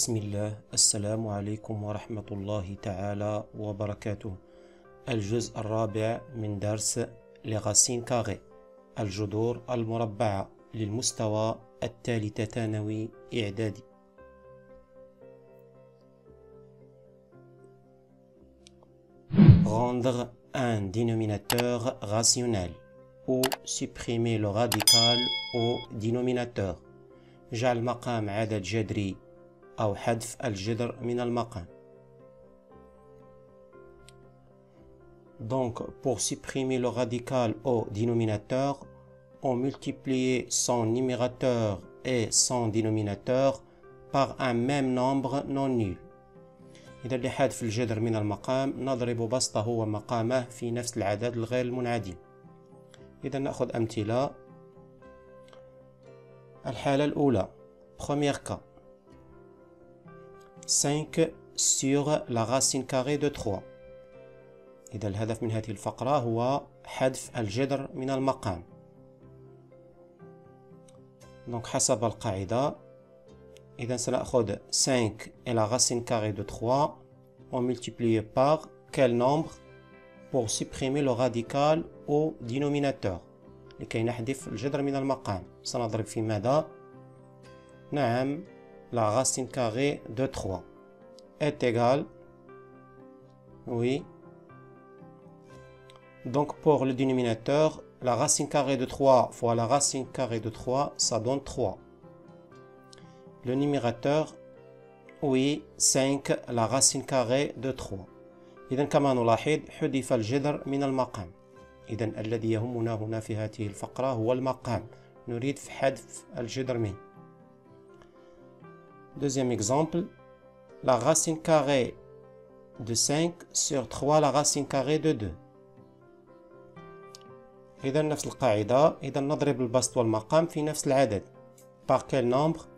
بسم الله. السلام عليكم ورحمة الله تعالى وبركاته. الجزء الرابع من درس لغاسين كاغي، الجذور المربعة للمستوى الثالث ثانوي إعدادي. Rendre un dénominateur rationnel ou supprimer le radical au dénominateur. جعل مقام عدد جذري أو حذف الجذر من المقام. Donc, pour supprimer le radical au dénominateur, on multiplie son numérateur et son dénominateur par un même nombre non nul. إذا لحذف الجذر من المقام نضرب بسطه ومقامه في نفس العدد الغير المنعدم. إذا نأخذ أمثلة. الحالة الأولى Premier cas 5 sur la racine carrée de 3. إذا الهدف من هذه الفقرة هو حذف الجذر من المقام. Donc حسب القاعدة إذا سنأخذ 5 et la racine carrée de 3 on multiplie par quel nombre pour supprimer le radical au dénominateur لكي نحذف الجذر من المقام. سنضرب في ماذا؟ نعم la racine carrée de 3 est égale, oui, donc pour le dénominateur la racine carrée de 3 fois la racine carrée de 3 ça donne 3. Le numérateur, oui, 5 la racine carrée de 3. إذن كما نلاحظ حذف الجذر من المقام. إذن الذي يهمنا هنا في هذه الفقرة هو المقام، نريد حذف الجذر منه. Deuxième exemple, la racine carrée de 5 sur 3 la racine carrée de 2. إذن نفس القاعدة، إذن نضرب البسط والمقام في نفس العدد. Par quel nombre?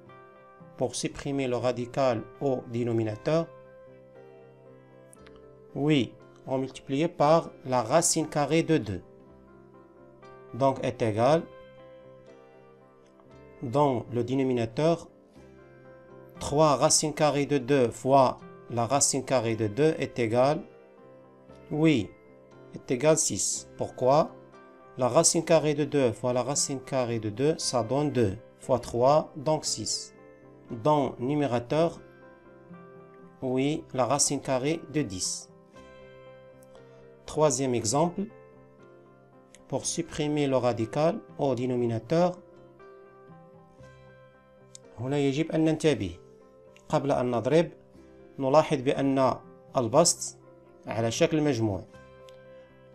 Pour supprimer le radical au dénominateur, oui, on multiplie par la racine carrée de 2. Donc est égal, dans le dénominateur, 3 racine carrée de 2 fois la racine carrée de 2 est égal, oui, est égal 6. Pourquoi? La racine carrée de 2 fois la racine carrée de 2, ça donne 2 fois 3, donc 6. Dans le numérateur, oui, la racine carrée de 10. Troisième exemple, pour supprimer le radical au dénominateur, هنا يجب أن ننتبه. قبل أن نضرب نلاحظ بأن البسط على شكل مجموع،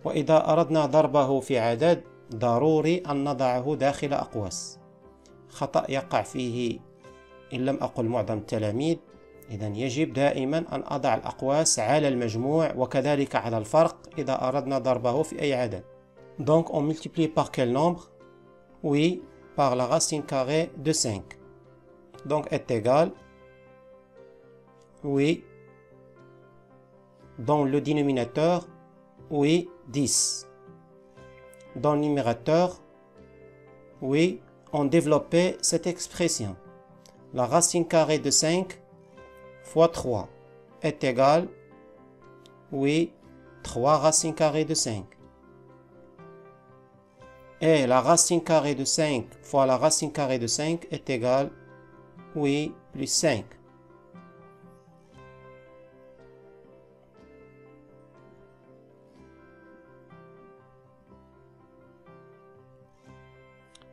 وإذا أردنا ضربه في عدد ضروري أن نضعه داخل أقواس. خطأ يقع فيه إن لم أقل معظم التلاميذ. إذن يجب دائما أن أضع الأقواس على المجموع وكذلك على الفرق إذا أردنا ضربه في أي عدد. Donc on multiplie par quel nombre? Oui, par la racine carrée de 5. Donc est égal, oui, dans le dénominateur, oui, 10. Dans le numérateur, oui, on développait cette expression. La racine carrée de 5 fois 3 est égal, oui, 3 racines carrées de 5. Et la racine carrée de 5 fois la racine carrée de 5 est égal, oui, plus 5.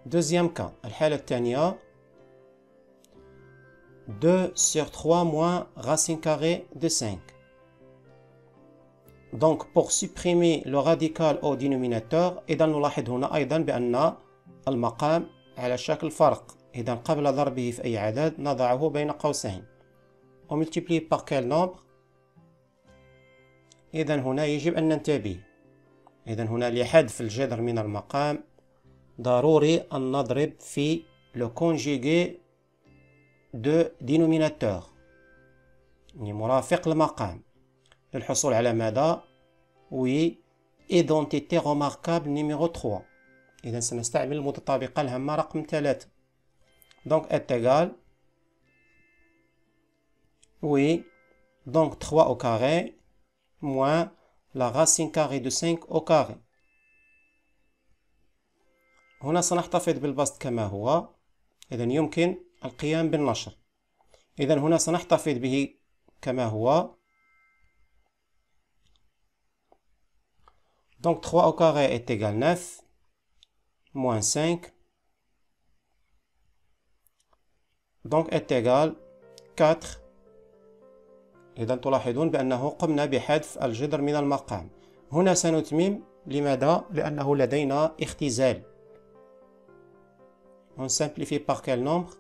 Deuxième cas, الحالة الثانية 2 sur 3 moins racine carrée de 5. Donc pour supprimer le radical au dénominateur إذا نلاحظ هنا أيضا بأن المقام على شكل فرق. إذا قبل ضربه في أي عدد نضعه بين قوسين. On multiplie par quel nombre? إذا هنا يجب أن ننتبه. إذا هنا لحذف الجذر من المقام ضروري أن نضرب في le conjugué de dénominateur يعني مرافق المقام للحصول على ماذا؟ oui, identité remarquable numéro 3. إذا سنستعمل المتطابقة الهامة رقم 3. Donc est égal, Oui. Donc 3 au carré moins la racine carrée de 5 au carré. هنا سنحتفظ بالبسط كما هو، إذن يمكن القيام بالنشر. إذن هنا سنحتفظ به كما هو. Donc 3 au carré est égal 9 moins 5 donc est égal 4. إذن تلاحظون بأنه قمنا بحذف الجذر من المقام. هنا سنتمم. لماذا؟ لأنه لدينا اختزال. On simplifie par quel nombre?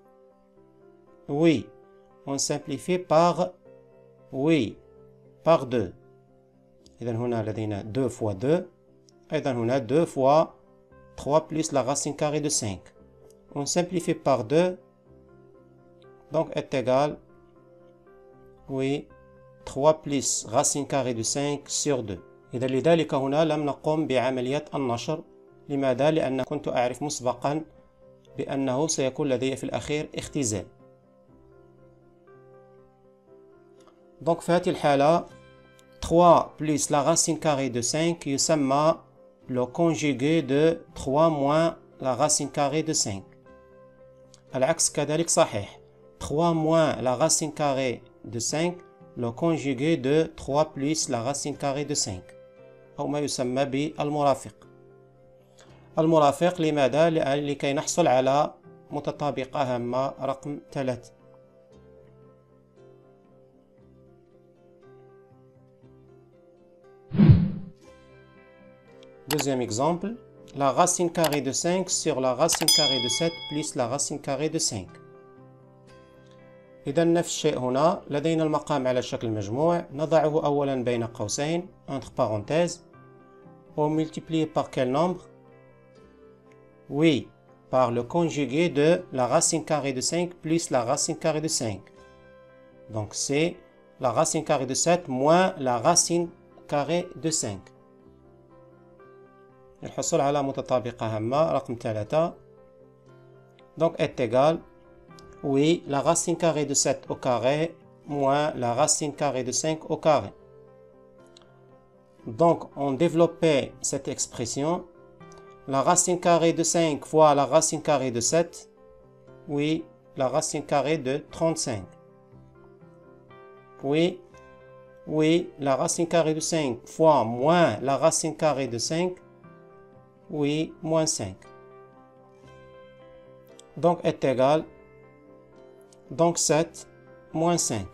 Oui. On simplifie par par 2. إذن هنا لدينا 2 fois 2. إذن هنا 2 fois 3 plus la racine carrée de 5. On simplifie par 2. Donc est égal 3 plus racine carrée de 5 sur 2. إذا لذلك هنا لم نقم بعملية النشر. لماذا؟ لأن كنت أعرف مسبقا بأنه سيكون لدي في الأخير اختزال. Donc في هذه الحالة 3 plus la racine carrée de 5 يسمى le conjugué de 3 moins la racine carrée de 5. العكس كذلك صحيح. 3 moins la racine carrée de 5 le conjugué de 3 plus la racine carrée de 5 أو ما يسمى بالمرافق. المرافق لماذا؟ لكي نحصل على متطابقة هامة رقم 3. Deuxième exemple, la racine carrée de 5 sur la racine carrée de 7 plus la racine carrée de 5. إذا نفس الشيء هنا، لدينا المقام على شكل مجموع، نضعه أولا بين قوسين entre parenthèses on multiplie par quel nombre? Oui, par le conjugué de la racine carrée de 5 plus la racine carrée de 5. Donc c'est la racine carrée de 7 moins la racine carrée de 5. الحصول على متطابقة هامة رقم 3. Donc est égal, oui, la racine carrée de 7 au carré moins la racine carrée de 5 au carré. Donc on développait cette expression. La racine carrée de 5 fois la racine carrée de 7, oui, la racine carrée de 35. Oui, la racine carrée de 5 fois moins la racine carrée de 5, oui, moins 5. Donc est égal, donc 7 moins 5.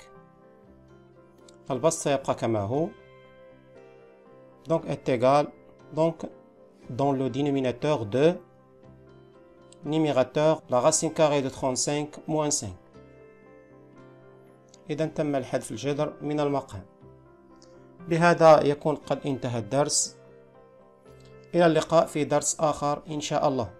البسط سيبقى كما هو. Donc est égal, donc dans le dénominateur de numérateur la racine carrée de 35 moins 5. إذا تم الحذف الجذر من المقام. بهذا يكون قد انتهى الدرس. إلى اللقاء في درس آخر إن شاء الله.